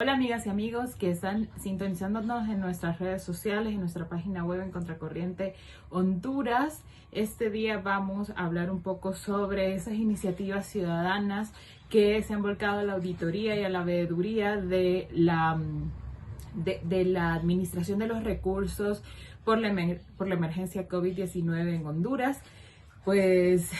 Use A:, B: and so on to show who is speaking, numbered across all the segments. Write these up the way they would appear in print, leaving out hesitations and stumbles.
A: Hola amigas y amigos que están sintonizándonos en nuestras redes sociales, en nuestra página web en Contracorriente Honduras. Este día vamos a hablar un poco sobre esas iniciativas ciudadanas que se han volcado a la auditoría y a la veeduría de la administración de los recursos por la emergencia COVID-19 en Honduras. Pues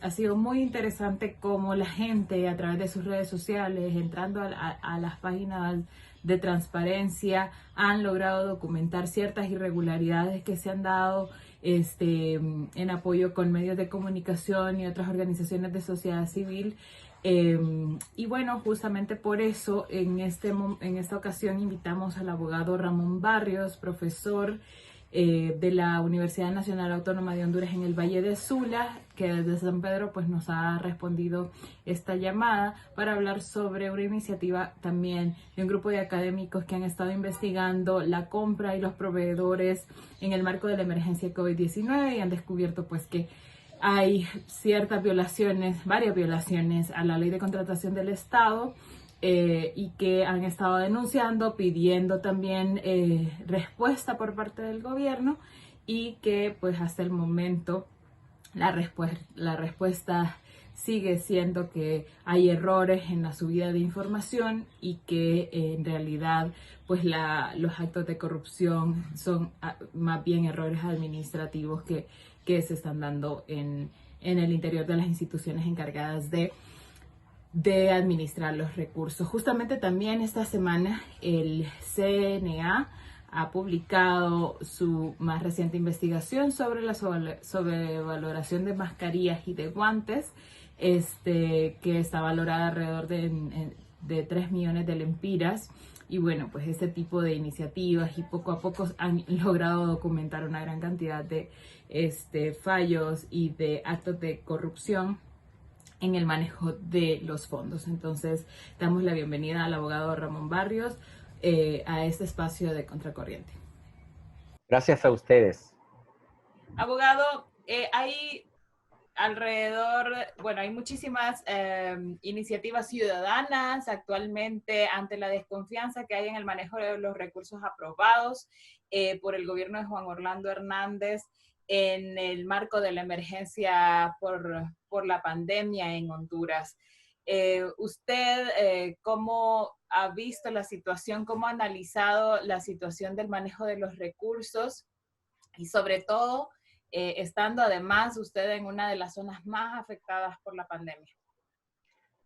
A: ha sido muy interesante cómo la gente a través de sus redes sociales, entrando a las páginas de transparencia, han logrado documentar ciertas irregularidades que se han dado en apoyo con medios de comunicación y otras organizaciones de sociedad civil. Y bueno, justamente por eso en esta ocasión invitamos al abogado Ramón Barrios, profesor de la Universidad Nacional Autónoma de Honduras en el Valle de Sula, que desde San Pedro pues nos ha respondido esta llamada para hablar sobre una iniciativa también de un grupo de académicos que han estado investigando la compra y los proveedores en el marco de la emergencia COVID-19 y han descubierto pues que hay ciertas violaciones, varias violaciones a la ley de contratación del Estado, y que han estado denunciando, pidiendo también respuesta por parte del gobierno y que pues hasta el momento la respuesta sigue siendo que hay errores en la subida de información y que en realidad pues los actos de corrupción son más bien errores administrativos que se están dando en el interior de las instituciones encargadas de administrar los recursos. Justamente también esta semana el CNA ha publicado su más reciente investigación sobre la sobrevaloración de mascarillas y de guantes, que está valorada alrededor de 3 millones de lempiras. Y bueno, pues este tipo de iniciativas y poco a poco han logrado documentar una gran cantidad de fallos y de actos de corrupción en el manejo de los fondos. Entonces, damos la bienvenida al abogado Ramón Barrios a este espacio de Contracorriente.
B: Gracias a ustedes.
A: Abogado, hay alrededor, bueno, hay muchísimas iniciativas ciudadanas actualmente ante la desconfianza que hay en el manejo de los recursos aprobados por el gobierno de Juan Orlando Hernández en el marco de la emergencia por la pandemia en Honduras. ¿Usted cómo ha visto la situación, cómo ha analizado la situación del manejo de los recursos y sobre todo estando además usted en una de las zonas más afectadas por la pandemia?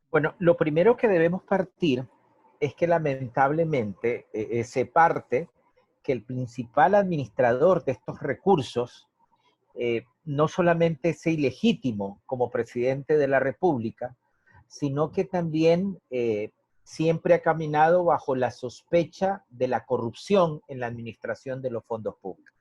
B: Bueno, lo primero que debemos partir es que lamentablemente se parte que el principal administrador de estos recursos no solamente es ilegítimo como presidente de la República, sino que también siempre ha caminado bajo la sospecha de la corrupción en la administración de los fondos públicos.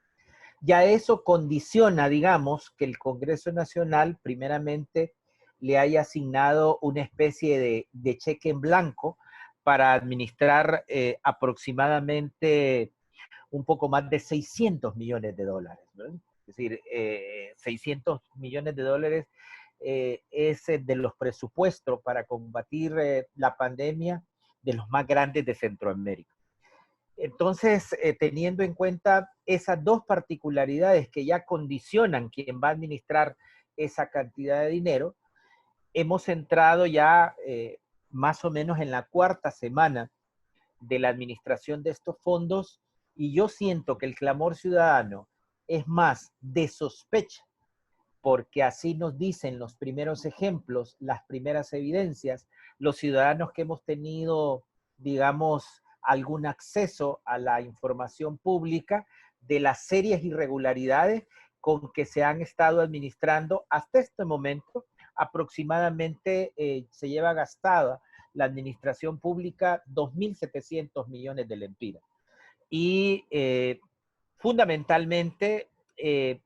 B: Ya eso condiciona, digamos, que el Congreso Nacional primeramente le haya asignado una especie de cheque en blanco para administrar aproximadamente un poco más de 600 millones de dólares, ¿no? Es decir, 600 millones de dólares es de los presupuestos para combatir la pandemia de los más grandes de Centroamérica. Entonces, teniendo en cuenta esas dos particularidades que ya condicionan quién va a administrar esa cantidad de dinero, hemos entrado ya más o menos en la cuarta semana de la administración de estos fondos y yo siento que el clamor ciudadano es más de sospecha, porque así nos dicen los primeros ejemplos, las primeras evidencias, los ciudadanos que hemos tenido, digamos, algún acceso a la información pública de las serias irregularidades con que se han estado administrando hasta este momento. Aproximadamente se lleva gastada la administración pública 2.700 millones de lempiras. Y fundamentalmente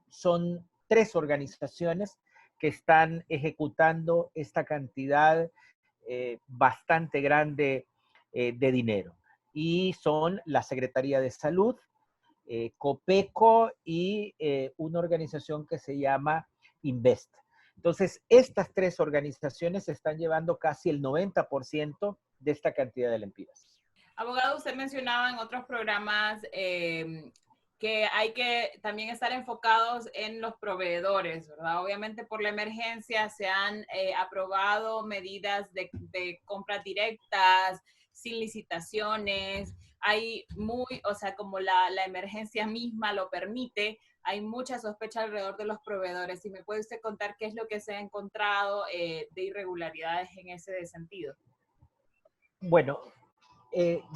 B: son tres organizaciones que están ejecutando esta cantidad bastante grande de dinero. Y son la Secretaría de Salud, Copeco y una organización que se llama Invest. Entonces, estas tres organizaciones están llevando casi el 90% de esta cantidad de lempiras.
A: Abogado, usted mencionaba en otros programas que hay que también estar enfocados en los proveedores, ¿verdad? Obviamente por la emergencia se han aprobado medidas de compras directas, sin licitaciones, hay o sea, como la emergencia misma lo permite, hay mucha sospecha alrededor de los proveedores. ¿Y me puede usted contar qué es lo que se ha encontrado de irregularidades en ese sentido?
B: Bueno,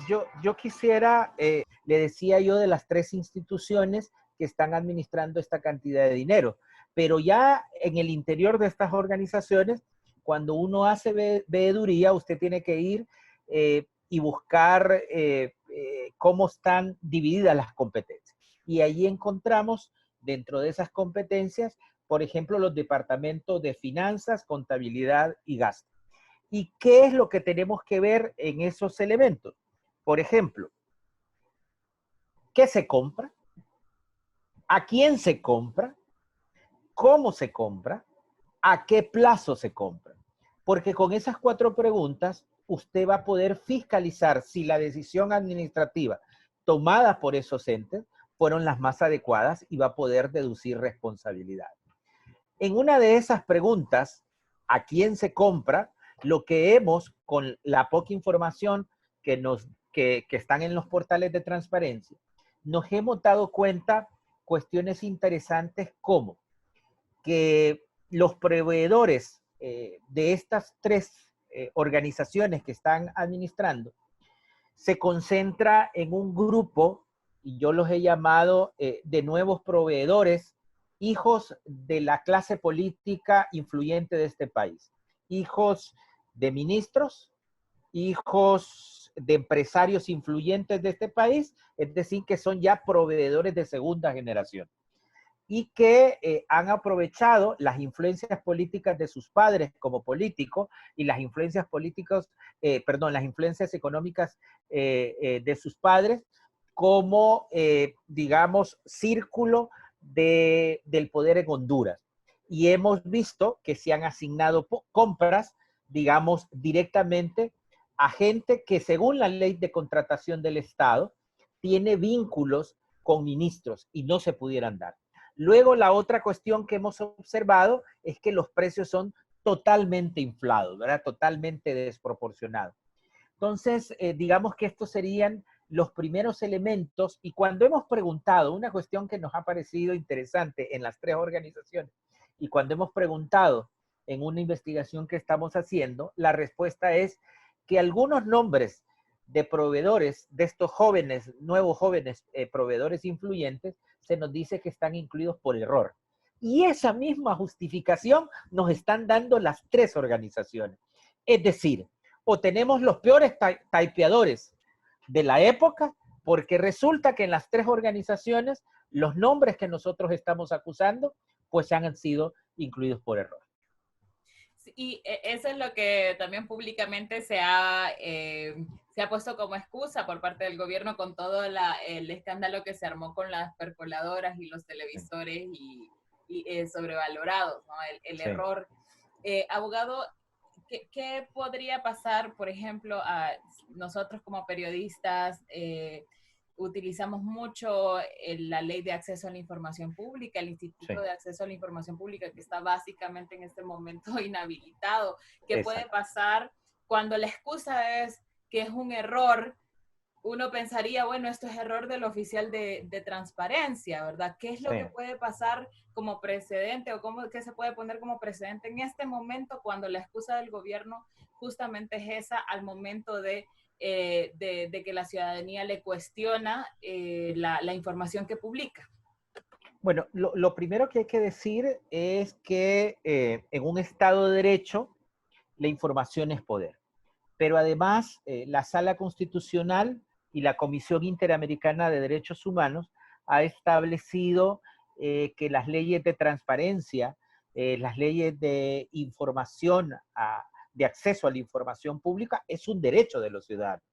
B: yo quisiera, le decía yo de las 3 instituciones que están administrando esta cantidad de dinero, pero ya en el interior de estas organizaciones, cuando uno hace veeduría, usted tiene que ir y buscar cómo están divididas las competencias. Y allí encontramos dentro de esas competencias, por ejemplo, los departamentos de finanzas, contabilidad y gasto. ¿Y qué es lo que tenemos que ver en esos elementos? Por ejemplo, ¿qué se compra? ¿A quién se compra? ¿Cómo se compra? ¿A qué plazo se compra? Porque con esas 4 preguntas, usted va a poder fiscalizar si la decisión administrativa tomada por esos entes fueron las más adecuadas y va a poder deducir responsabilidad. En una de esas preguntas, ¿a quién se compra? Lo que hemos, con la poca información que están en los portales de transparencia, nos hemos dado cuenta cuestiones interesantes como que los proveedores de estas 3 organizaciones que están administrando se concentra en un grupo, y yo los he llamado de nuevos proveedores, hijos de la clase política influyente de este país, hijos de ministros, hijos de empresarios influyentes de este país, es decir, que son ya proveedores de segunda generación y que han aprovechado las influencias políticas de sus padres como políticos y las influencias políticas, las influencias económicas de sus padres como, digamos, círculo del poder en Honduras. Y hemos visto que se han asignado compras, digamos, directamente a gente que según la ley de contratación del Estado tiene vínculos con ministros y no se pudieran dar. Luego, la otra cuestión que hemos observado es que los precios son totalmente inflados, ¿verdad? Totalmente desproporcionados. Entonces, digamos que estos serían los primeros elementos y cuando hemos preguntado, una cuestión que nos ha parecido interesante en las 3 organizaciones y cuando hemos preguntado en una investigación que estamos haciendo, la respuesta es que algunos nombres de proveedores, de estos jóvenes, nuevos jóvenes proveedores influyentes, se nos dice que están incluidos por error. Y esa misma justificación nos están dando las 3 organizaciones. Es decir, o tenemos los peores typeadores de la época, porque resulta que en las 3 organizaciones los nombres que nosotros estamos acusando, pues han sido incluidos por error.
A: Y eso es lo que también públicamente se ha puesto como excusa por parte del gobierno con todo el escándalo que se armó con las percoladoras y los televisores y sobrevalorados, ¿no? El
B: Sí.
A: error. Abogado, ¿qué podría pasar, por ejemplo, a nosotros como periodistas? Utilizamos mucho la ley de acceso a la información pública, el Instituto de Acceso a la Información Pública, que está básicamente en este momento inhabilitado. ¿Qué puede pasar cuando la excusa es que es un error? Uno pensaría, bueno, esto es error del oficial de transparencia, ¿verdad? ¿Qué es lo que puede pasar como precedente o qué se puede poner como precedente en este momento cuando la excusa del gobierno justamente es esa al momento de que la ciudadanía le cuestiona la información que publica?
B: Bueno, lo primero que hay que decir es que en un Estado de Derecho la información es poder. Pero además, la Sala Constitucional y la Comisión Interamericana de Derechos Humanos ha establecido que las leyes de transparencia, las leyes de información, de acceso a la información pública, es un derecho de los ciudadanos.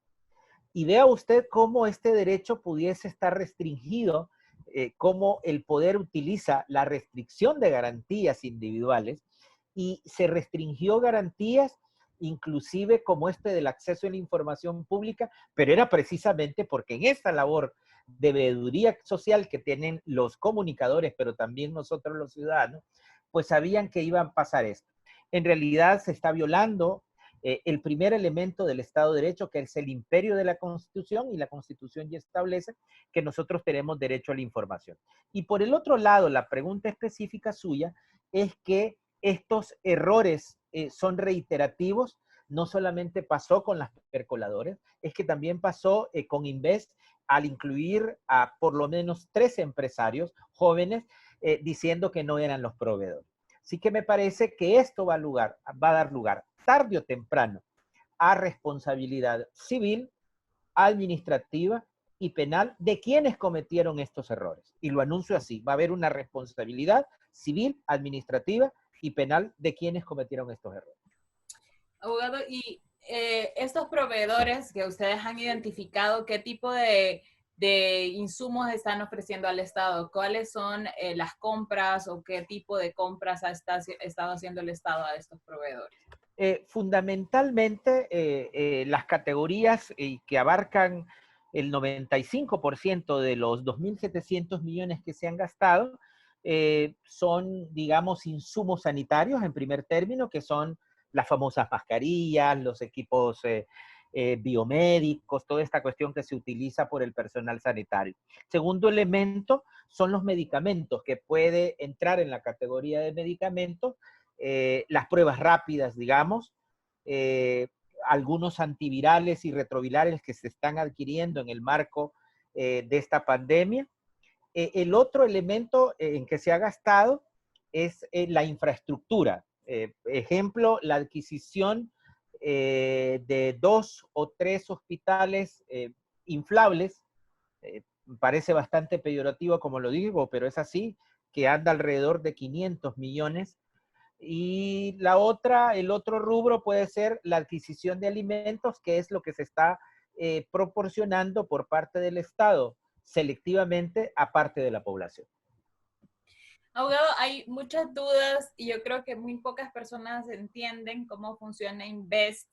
B: Y vea usted cómo este derecho pudiese estar restringido, cómo el poder utiliza la restricción de garantías individuales y se restringió garantías inclusive como este del acceso a la información pública, pero era precisamente porque en esta labor de veeduría social que tienen los comunicadores, pero también nosotros los ciudadanos, pues sabían que iban a pasar esto. En realidad se está violando el primer elemento del Estado de Derecho, que es el imperio de la Constitución, y la Constitución ya establece que nosotros tenemos derecho a la información. Y por el otro lado, la pregunta específica suya es que estos errores son reiterativos. No solamente pasó con las percoladoras, es que también pasó con Invest al incluir a por lo menos 3 empresarios jóvenes diciendo que no eran los proveedores. Así que me parece que esto va a dar lugar tarde o temprano a responsabilidad civil, administrativa y penal de quienes cometieron estos errores. Y lo anuncio así, va a haber una responsabilidad civil, administrativa y penal de quienes cometieron estos errores.
A: Abogado, y estos proveedores que ustedes han identificado, ¿qué tipo de insumos están ofreciendo al Estado? ¿Cuáles son las compras o qué tipo de compras ha estado haciendo el Estado a estos proveedores?
B: Fundamentalmente, las categorías que abarcan el 95% de los 2.700 millones que se han gastado son, digamos, insumos sanitarios en primer término, que son las famosas mascarillas, los equipos biomédicos, toda esta cuestión que se utiliza por el personal sanitario. Segundo elemento son los medicamentos, que puede entrar en la categoría de medicamentos, las pruebas rápidas, digamos, algunos antivirales y retrovirales que se están adquiriendo en el marco de esta pandemia. El otro elemento en que se ha gastado es la infraestructura. Ejemplo, la adquisición de 2 o 3 hospitales inflables. Parece bastante peyorativo como lo digo, pero es así, que anda alrededor de 500 millones. Y el otro rubro puede ser la adquisición de alimentos, que es lo que se está proporcionando por parte del Estado selectivamente a parte de la población.
A: Abogado, hay muchas dudas y yo creo que muy pocas personas entienden cómo funciona Invest,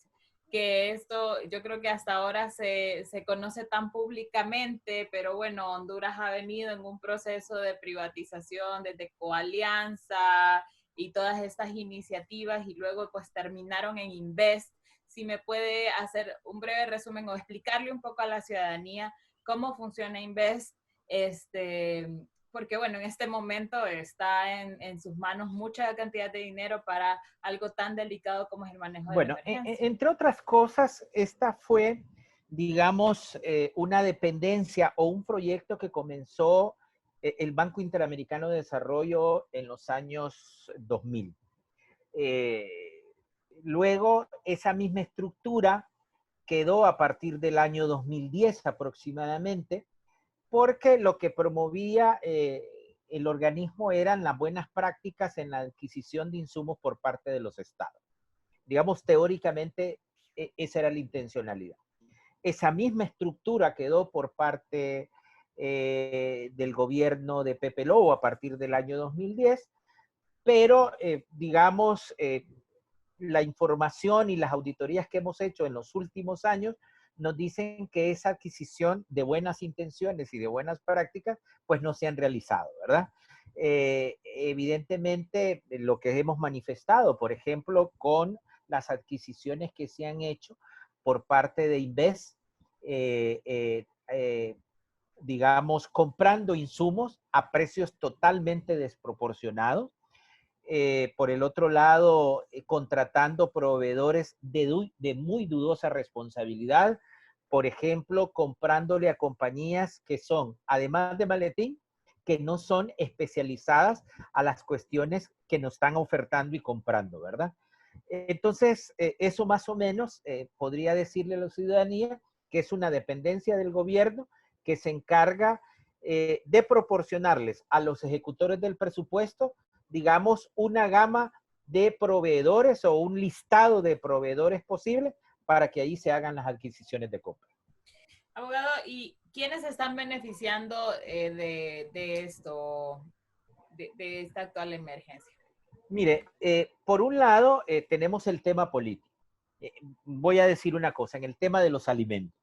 A: que esto yo creo que hasta ahora se conoce tan públicamente, pero bueno, Honduras ha venido en un proceso de privatización desde Coalianza y todas estas iniciativas y luego pues terminaron en Invest. Si me puede hacer un breve resumen o explicarle un poco a la ciudadanía cómo funciona Invest, porque bueno, en este momento está en sus manos mucha cantidad de dinero para algo tan delicado como es el manejo de la
B: Bueno,
A: emergencia.
B: entre otras cosas, esta fue, digamos, una dependencia o un proyecto que comenzó el Banco Interamericano de Desarrollo en los años 2000. Eh, Luego, esa misma estructura quedó a partir del año 2010 aproximadamente, porque lo que promovía el organismo eran las buenas prácticas en la adquisición de insumos por parte de los estados. Digamos, teóricamente, esa era la intencionalidad. Esa misma estructura quedó por parte del gobierno de Pepe Lobo a partir del año 2010, pero digamos, la información y las auditorías que hemos hecho en los últimos años nos dicen que esa adquisición de buenas intenciones y de buenas prácticas, pues no se han realizado, ¿verdad? Evidentemente, lo que hemos manifestado, por ejemplo, con las adquisiciones que se han hecho por parte de Invest, eh, eh, eh, digamos, comprando insumos a precios totalmente desproporcionados. Por el otro lado, contratando proveedores de muy dudosa responsabilidad, por ejemplo, comprándole a compañías que son, además de maletín, que no son especializadas a las cuestiones que nos están ofertando y comprando, ¿verdad? Entonces, eso más o menos podría decirle a la ciudadanía que es una dependencia del gobierno que se encarga de proporcionarles a los ejecutores del presupuesto, digamos, una gama de proveedores o un listado de proveedores posibles para que ahí se hagan las adquisiciones de compra.
A: Abogado, ¿y quiénes están beneficiando de esto, de esta actual emergencia?
B: Mire, por un lado tenemos el tema político. Eh, Voy a decir una cosa, en el tema de los alimentos.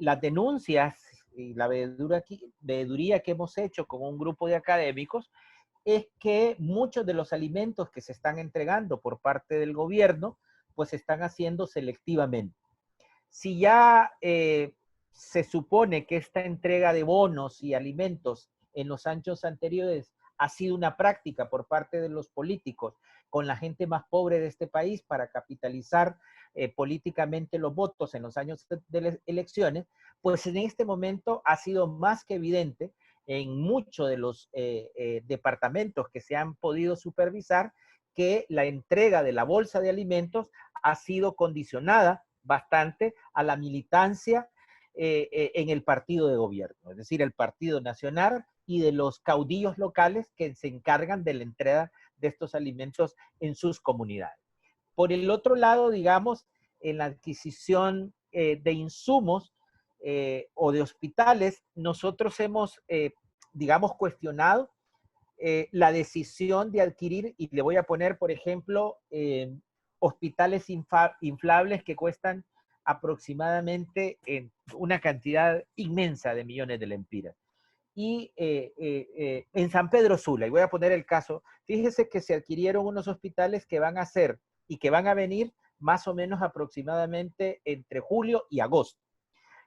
B: Las denuncias y la veeduría que hemos hecho con un grupo de académicos es que muchos de los alimentos que se están entregando por parte del gobierno, pues se están haciendo selectivamente. Si ya se supone que esta entrega de bonos y alimentos en los años anteriores ha sido una práctica por parte de los políticos con la gente más pobre de este país para capitalizar políticamente los votos en los años de las elecciones, pues en este momento ha sido más que evidente en muchos de los departamentos que se han podido supervisar que la entrega de la bolsa de alimentos ha sido condicionada bastante a la militancia en el partido de gobierno, es decir, el Partido Nacional y de los caudillos locales que se encargan de la entrega de estos alimentos en sus comunidades. Por el otro lado, digamos, en la adquisición de insumos o de hospitales, nosotros hemos, digamos, cuestionado la decisión de adquirir, y le voy a poner, por ejemplo, hospitales inflables que cuestan aproximadamente una cantidad inmensa de millones de lempiras. Y en San Pedro Sula, y voy a poner el caso, fíjese que se adquirieron unos hospitales que van a ser y que van a venir más o menos aproximadamente entre julio y agosto.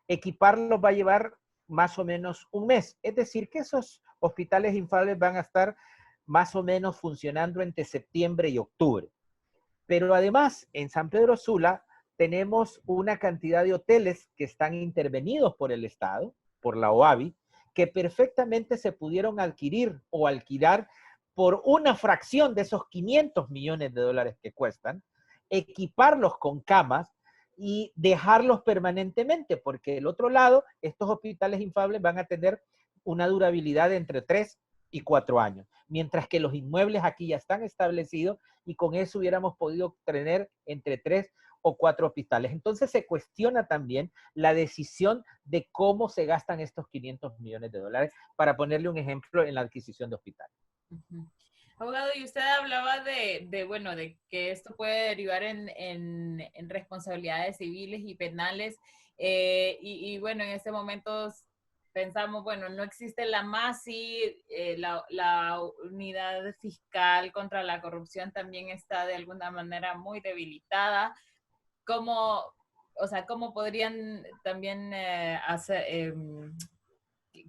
B: Equiparlos va a llevar más o menos un mes. Es decir, que esos hospitales inflables van a estar más o menos funcionando entre septiembre y octubre. Pero además, en San Pedro Sula tenemos una cantidad de hoteles que están intervenidos por el Estado, por la OAVI, que perfectamente se pudieron adquirir o alquilar por una fracción de esos 500 millones de dólares que cuestan, equiparlos con camas y dejarlos permanentemente, porque del otro lado, estos hospitales inflables van a tener una durabilidad de entre 3 y 4 años, mientras que los inmuebles aquí ya están establecidos y con eso hubiéramos podido tener entre 3 o 4 hospitales. Entonces se cuestiona también la decisión de cómo se gastan estos 500 millones de dólares, para ponerle un ejemplo en la adquisición de hospitales.
A: Ujú. Abogado, y usted hablaba bueno, de que esto puede derivar en responsabilidades civiles y penales, bueno, en este momento pensamos, bueno, no existe la MASI, la unidad fiscal contra la corrupción también está de alguna manera muy debilitada. ¿Cómo, o sea, cómo podrían también hacer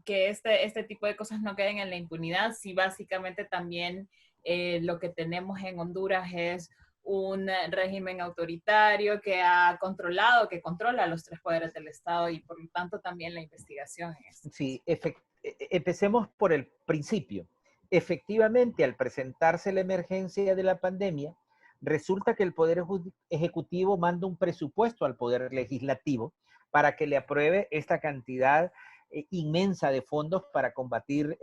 A: que este tipo de cosas no queden en la impunidad si básicamente también lo que tenemos en Honduras es un régimen autoritario que ha controlado, que controla los tres poderes del Estado y por lo tanto también la investigación en este caso?
B: Sí, empecemos por el principio. Efectivamente, al presentarse la emergencia de la pandemia, resulta que el Poder Ejecutivo manda un presupuesto al Poder Legislativo para que le apruebe esta cantidad inmensa de fondos para combatir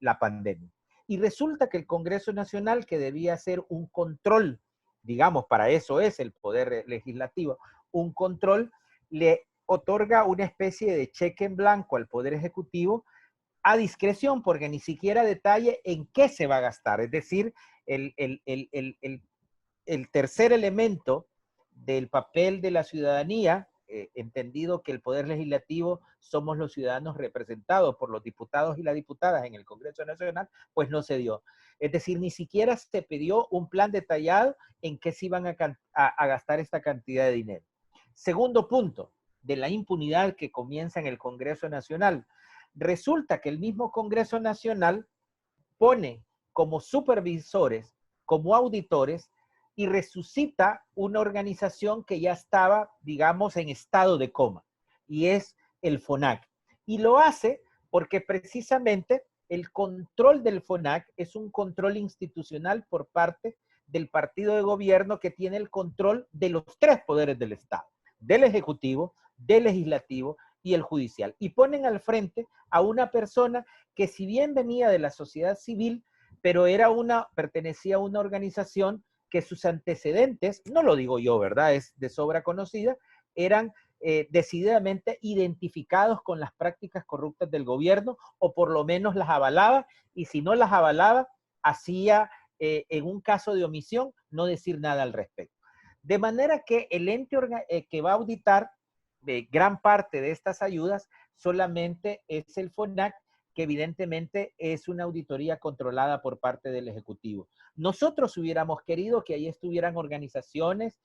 B: la pandemia. Y resulta que el Congreso Nacional, que debía hacer un control, digamos, para eso es el Poder Legislativo, un control, le otorga una especie de cheque en blanco al Poder Ejecutivo a discreción, porque ni siquiera detalle en qué se va a gastar. Es decir, el, el, el, el, el tercer elemento del papel de la ciudadanía, entendido que el Poder Legislativo somos los ciudadanos representados por los diputados y las diputadas en el Congreso Nacional, pues no se dio. Es decir, ni siquiera se pidió un plan detallado en qué se iban a gastar esta cantidad de dinero. Segundo punto, de la impunidad que comienza en el Congreso Nacional. Resulta que el mismo Congreso Nacional pone como supervisores, como auditores, y resucita una organización que ya estaba, digamos, en estado de coma, y es el FONAC. Y lo hace porque precisamente el control del FONAC es un control institucional por parte del partido de gobierno que tiene el control de los tres poderes del Estado, del Ejecutivo, del Legislativo y el Judicial. Y ponen al frente a una persona que, si bien venía de la sociedad civil, pero pertenecía a una organización que sus antecedentes, no lo digo yo, ¿verdad? Es de sobra conocida, eran decididamente identificados con las prácticas corruptas del gobierno, o por lo menos las avalaba, y si no las avalaba, hacía, en un caso de omisión, no decir nada al respecto. De manera que el ente que va a auditar gran parte de estas ayudas solamente es el FONAC, que evidentemente es una auditoría controlada por parte del Ejecutivo. Nosotros hubiéramos querido que ahí estuvieran organizaciones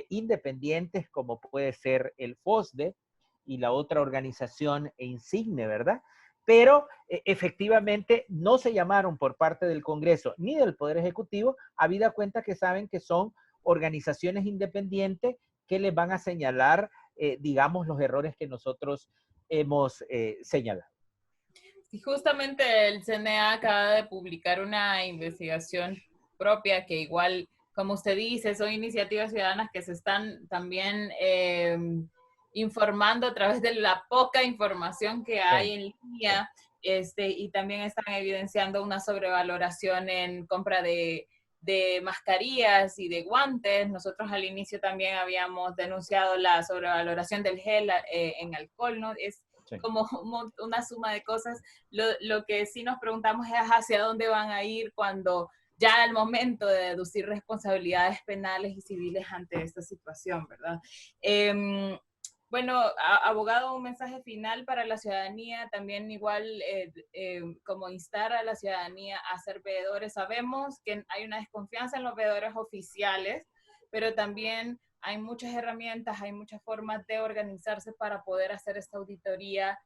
B: independientes, como puede ser el FOSDE y la otra organización Insigne, ¿verdad? Pero efectivamente no se llamaron por parte del Congreso ni del Poder Ejecutivo, habida cuenta que saben que son organizaciones independientes que les van a señalar, digamos, los errores que nosotros hemos señalado.
A: Y justamente el CNA acaba de publicar una investigación propia que igual, como usted dice, son iniciativas ciudadanas que se están también informando a través de la poca información que hay en línea, y también están evidenciando una sobrevaloración en compra de mascarillas y de guantes. Nosotros al inicio también habíamos denunciado la sobrevaloración del gel en alcohol, ¿no? Es como una suma de cosas. Lo que sí nos preguntamos es hacia dónde van a ir cuando ya el momento de deducir responsabilidades penales y civiles ante esta situación, ¿verdad? Bueno, abogado, un mensaje final para la ciudadanía, también igual como instar a la ciudadanía a ser veedores. Sabemos que hay una desconfianza en los veedores oficiales, pero también hay muchas herramientas, hay muchas formas de organizarse para poder hacer esta auditoría.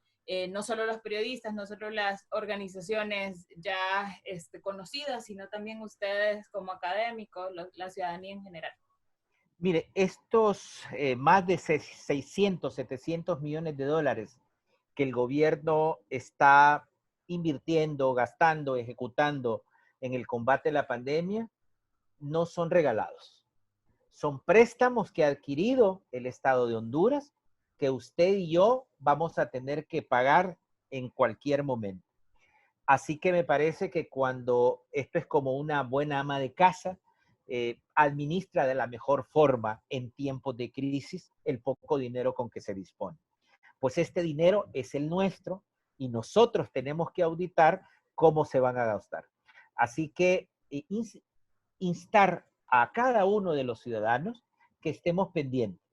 A: No solo los periodistas, no solo las organizaciones ya conocidas, sino también ustedes como académicos, la ciudadanía en general.
B: Mire, estos más de 600, 700 millones de dólares que el gobierno está invirtiendo, gastando, ejecutando en el combate a la pandemia, no son regalados. Son préstamos que ha adquirido el Estado de Honduras, que usted y yo vamos a tener que pagar en cualquier momento. Así que me parece que cuando esto es como una buena ama de casa, administra de la mejor forma en tiempos de crisis el poco dinero con que se dispone. Pues este dinero es el nuestro y nosotros tenemos que auditar cómo se van a gastar. Así que instar a cada uno de los ciudadanos que estemos pendientes,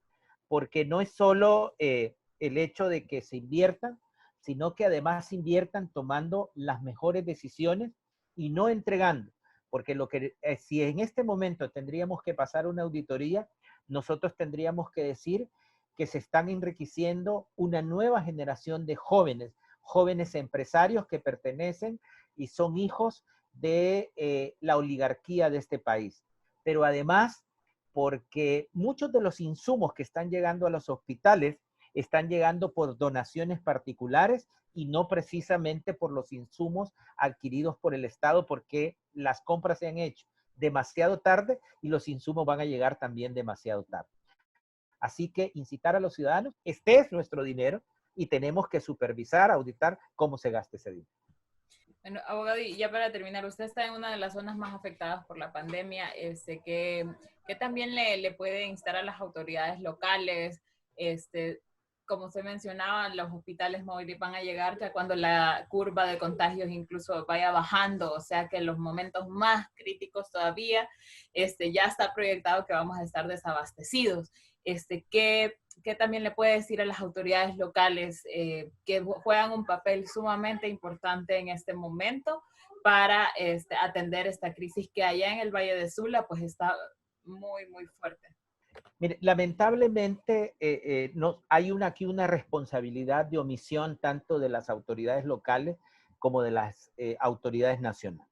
B: porque no es solo el hecho de que se inviertan, sino que además inviertan tomando las mejores decisiones y no entregando, porque si en este momento tendríamos que pasar una auditoría, nosotros tendríamos que decir que se están enriqueciendo una nueva generación de jóvenes, jóvenes empresarios que pertenecen y son hijos de la oligarquía de este país. Pero además, porque muchos de los insumos que están llegando a los hospitales están llegando por donaciones particulares y no precisamente por los insumos adquiridos por el Estado, porque las compras se han hecho demasiado tarde y los insumos van a llegar también demasiado tarde. Así que incitar a los ciudadanos, este es nuestro dinero y tenemos que supervisar, auditar cómo se gasta ese dinero.
A: Bueno, abogado, y ya para terminar, usted está en una de las zonas más afectadas por la pandemia, que también le puede instar a las autoridades locales, como se mencionaba, los hospitales móviles van a llegar ya cuando la curva de contagios incluso vaya bajando, o sea que en los momentos más críticos todavía, ya está proyectado que vamos a estar desabastecidos. ¿Qué también le puede decir a las autoridades locales que juegan un papel sumamente importante en este momento para atender esta crisis que allá en el Valle de Sula pues está muy, muy fuerte?
B: Mire, lamentablemente no, hay aquí una responsabilidad de omisión tanto de las autoridades locales como de las autoridades nacionales.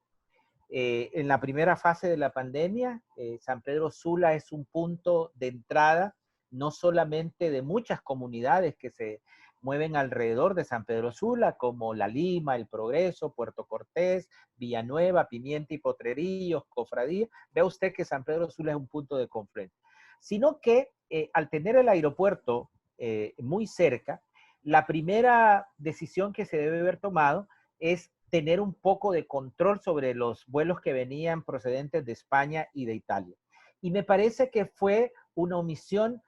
B: En la primera fase de la pandemia, San Pedro Sula es un punto de entrada no solamente de muchas comunidades que se mueven alrededor de San Pedro Sula, como La Lima, El Progreso, Puerto Cortés, Villanueva, Pimienta y Potrerillos, Cofradía. Vea usted que San Pedro Sula es un punto de confluencia. Sino que al tener el aeropuerto muy cerca, la primera decisión que se debe haber tomado es tener un poco de control sobre los vuelos que venían procedentes de España y de Italia. Y me parece que fue una omisión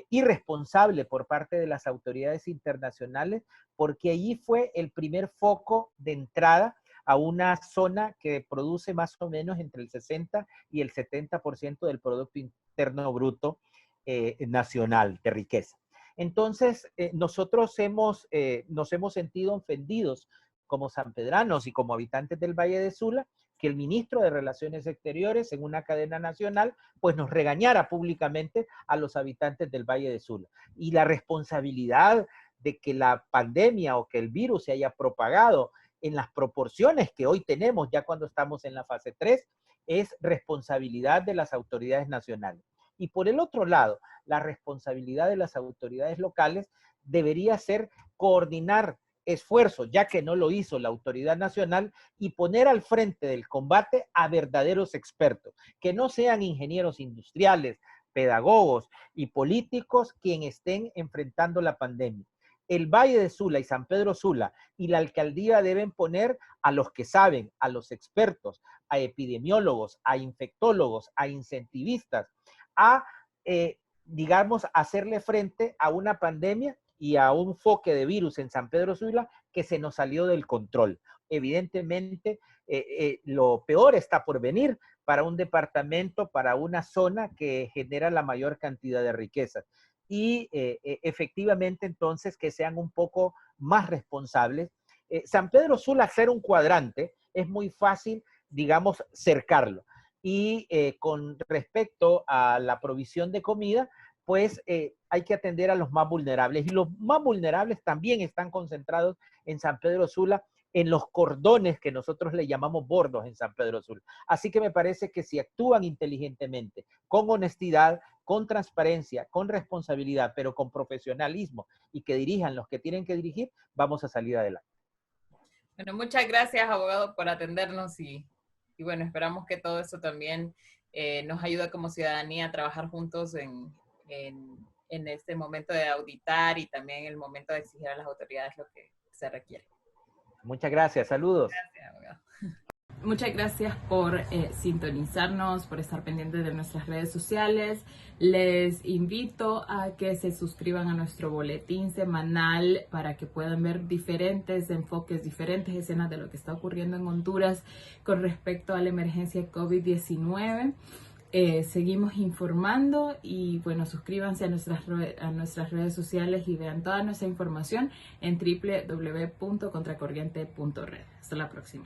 B: irresponsable por parte de las autoridades internacionales, porque allí fue el primer foco de entrada a una zona que produce más o menos entre el 60 y el 70% del Producto Interno Bruto nacional de riqueza. Entonces, nosotros nos hemos sentido ofendidos como sanpedranos y como habitantes del Valle de Sula, que el ministro de Relaciones Exteriores en una cadena nacional, pues nos regañara públicamente a los habitantes del Valle de Sula. Y la responsabilidad de que la pandemia o que el virus se haya propagado en las proporciones que hoy tenemos, ya cuando estamos en la fase 3, es responsabilidad de las autoridades nacionales. Y por el otro lado, la responsabilidad de las autoridades locales debería ser coordinar esfuerzos, ya que no lo hizo la autoridad nacional, y poner al frente del combate a verdaderos expertos, que no sean ingenieros industriales, pedagogos y políticos quienes estén enfrentando la pandemia. El Valle de Sula y San Pedro Sula y la alcaldía deben poner a los que saben, a los expertos, a epidemiólogos, a infectólogos, a incentivistas, a, digamos, hacerle frente a una pandemia y a un foque de virus en San Pedro Sula que se nos salió del control. Evidentemente, lo peor está por venir para un departamento, para una zona que genera la mayor cantidad de riquezas. Y efectivamente, entonces, que sean un poco más responsables. San Pedro Sula, ser un cuadrante, es muy fácil, digamos, cercarlo. Y con respecto a la provisión de comida, pues hay que atender a los más vulnerables. Y los más vulnerables también están concentrados en San Pedro Sula, en los cordones que nosotros le llamamos bordos en San Pedro Sula. Así que me parece que si actúan inteligentemente, con honestidad, con transparencia, con responsabilidad, pero con profesionalismo, y que dirijan los que tienen que dirigir, vamos a salir adelante.
A: Bueno, muchas gracias, abogado, por atendernos y bueno, esperamos que todo eso también nos ayude como ciudadanía a trabajar juntos en este momento de auditar y también el momento de exigir a las autoridades lo que se requiere.
B: Muchas gracias, saludos.
A: Gracias, abogado. Muchas gracias por sintonizarnos, por estar pendientes de nuestras redes sociales. Les invito a que se suscriban a nuestro boletín semanal para que puedan ver diferentes enfoques, diferentes escenas de lo que está ocurriendo en Honduras con respecto a la emergencia COVID-19. Seguimos informando y bueno, suscríbanse a nuestras redes sociales y vean toda nuestra información en www.contracorriente.red. Hasta la próxima.